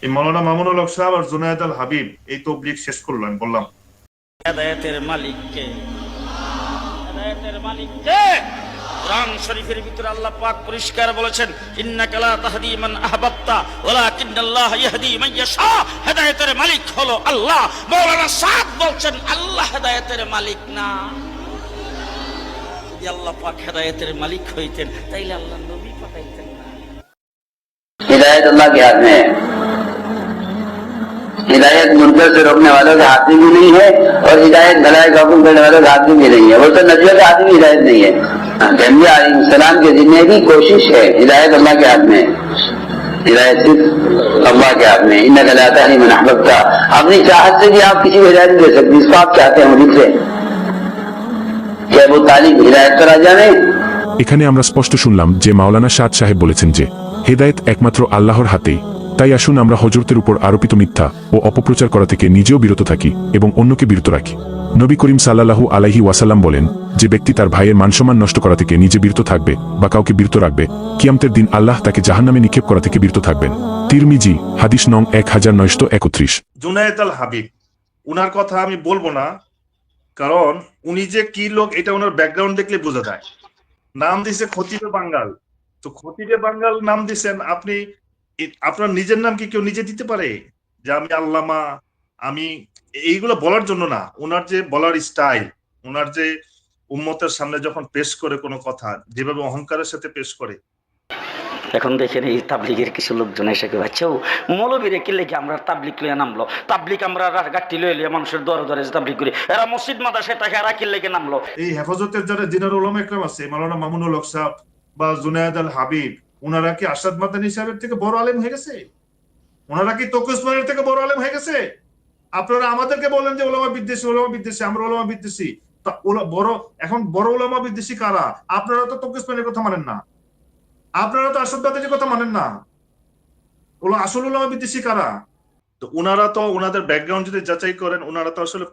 এই মাওলানা মামুনুল হক সাহেব আর জুনায়েদ আল হাবিব এই তবলিগ শেষ করলো, আমি বললাম হেদায়েতের মালিক কে? হেদায়েতের মালিক কে? কোরআন শরীফের ভিতরে আল্লাহ পাক পরিষ্কার বলেছেন, ইন্নাকা লা তাহদি মান আহবাবতা ওয়ালাকিন্নাল্লাহ ইয়াহদি মান ইয়াশা। হেদায়েতের মালিক হলো আল্লাহ। মাওলানা সাদ বলছেন আল্লাহ হেদায়েতের মালিক না। যদি আল্লাহ পাক হেদায়েতের মালিক হইতেন তাইলে আল্লাহ নবী পাঠাইতেন না। हिदायत अल्लाह के हाथ में है। हिदायत मुनकर से रोकने वालों के हाथ में भी नहीं है और हिदायत भलाई का हुक्म करने वालों के हाथ में भी नहीं है। वो तो नबियों के हाथ में हिदायत नहीं है। अंबिया अलैहिस्सलाम के जितने भी कोशिश है, हिदायत अल्लाह के हाथ में है। हिदायत सिर्फ अल्लाह के हाथ में। इन्नका ला तहदी मन अहबब्ता। अपनी चाहत से भी आप किसी को हिदायत नहीं दे सकते। इसको आप चाहते हैं मुझ से, क्या वो तालिब हिदायत पर आ जाए? এখানে আমরা স্পষ্ট শুনলাম যে মাওলানা সাদ সাহেব বলেছেন যে হেদায়েত একমাত্র আল্লাহর হাতেই। তাই আসুন আমরা হযরতের উপর আরোপিত মিথ্যা ও অপপ্রচার করা থেকে নিজেও বিরত থাকি এবং অন্যকে বিরত রাখি। নবী করিম সাল্লাল্লাহু আলাইহি ওয়াসাল্লাম বলেন, যে ব্যক্তি তার ভাইয়ের মানসম্মান নষ্ট করা থেকে নিজে বিরত থাকবে বা কাউকে বিরত রাখবে, কিয়ামতের দিন আল্লাহ তাকে জাহান্নামে নিক্ষেপ করা থেকে বিরত থাকবেন। তিরমিজি হাদিস নং 1931। জুনায়েদ আল হাবিব, উনার কথা আমি বলবো না, কারণ উনি যে কি লোক এটা ওনার ব্যাকগ্রাউন্ড দেখলে বোঝা যায়। নাম দিছে খতিবে বাঙ্গাল। তো খতিবে বাঙ্গাল নাম দিছেন আপনি, আপনার নিজের নাম কি কেউ নিজে দিতে পারে? যে আমি আল্লামা, আমি এইগুলো বলার জন্য না। ওনার যে বলার স্টাইল, ওনার যে উম্মতের সামনে যখন পেশ করে কোনো কথা, যেভাবে অহংকারের সাথে পেশ করে। এখন দেখেন এই তাবলিগের কিছু লোকজন এসে কেউ আচ্ছা মৌলবীরে কি লেগে আমরা তাবলিগ লইয়া নামলো, তাবলিগ আমরা গাঠি লইয়া লিয়া মানুষের দরে দরে তাবলিগ করি, এরা মসজিদ মাদ্রাসায় থাকে, এরা কি লেগে নামলো? এই হেফাজতের যারা জিনার উলামা একরাম আছে, মাওলানা মামুনুল হক সাহেব বা জুনায়েদ আল হাবিব, ওনারা কি আরশাদ মাদানী সাহেবের থেকে বড় আলেম হয়ে গেছে? ওনারা কি তকি ওসমানের থেকে বড় আলেম হয়ে গেছে? আপনারা আমাদেরকে বলেন যে ওলামা বিদ্বেষী, ওলামা বিদ্বেষী, আমরা ওলামা বিদ্বেষী। বড় এখন বড় ওলামা বিদ্বেষী কারা? আপনারা তো তকি ওসমানের কথা মানেন না, আপনারা তো আরশাদ মাদানীর কথা মানেন না। আসল ওলামা বিদ্বেষী কারা? তো ওনারা তো ওনাদের ব্যাকগ্রাউন্ড যদি যাচাই করেন, ওনারা তো আসলে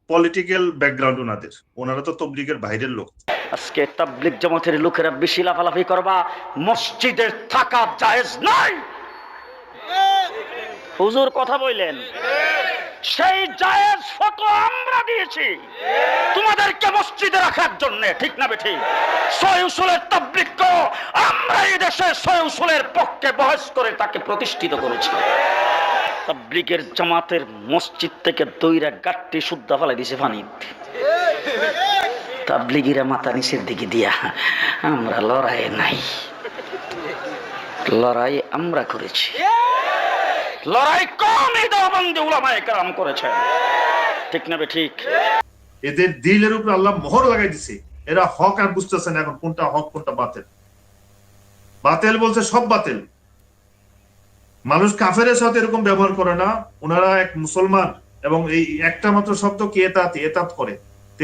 পলিটিক্যাল ব্যাকগ্রাউন্ড ওনাদের, ওনারা তো তবলিগের বাইরের লোক। আজকে তাবলিগ জামাতের লোকেরা বেশি লাফালাফি করবা, মসজিদের থাকা জায়েজ নাই। হুজুর কথা বললেন, সেই জায়েজ ফতোয়া আমরা দিয়েছি তোমাদেরকে মসজিদে রাখার জন্য, ঠিক না বেঠিক? সহিহ উসুলের তাবলিগ করো, আমরা এই দেশে সহিহ উসুলের পক্ষে বহস করে তাকে প্রতিষ্ঠিত করেছি। তাবলিগের জামাতের মসজিদ থেকে দইরা গাট্টি শুদ্ধা ফেলাই দিছে পানিতে। তাবলিগিরা মাথা নিচের দিকে দিয়া, আমরা লড়াই নাই, লড়াই আমরা করেছি। লড়াই কমই দেওবন্দি উলামায়ে কেরাম করেছেন, ঠিক না ঠিক? এদের দিলের উপর আল্লাহ মোহর লাগাই দিছে। এরা হক আর বুঝতেছেন এখন কোনটা হক কোনটা বাতিল। বাতিল বলছে সব বাতিল। মানুষ কাফেরের সাথে এরকম ব্যবহার করে না। ওনারা এক মুসলমান এবং এই একটা মাত্র শব্দ কি এতাত করে।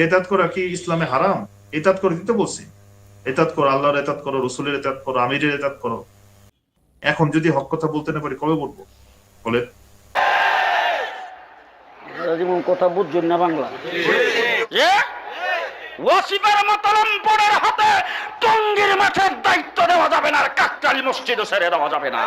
এতাত করা কি ইসলামে হারাম? এতাত করে দিতে বলছে। এতাত করো, আল্লাহর এতাত করো, রসুলের এতাত করো, আমিরের এতাত করো। এখন যদি হক কথা বলতে না পারি কবে বলবো? বলে যেমন কথা বুঝছেন না বাংলা। ওয়াসিফার মতলম পড়ার হাতে টঙ্গীর মাঠের দায়িত্ব দেওয়া যাবে না, আর কাকরাইল মসজিদও ছেড়ে দেওয়া যাবে না।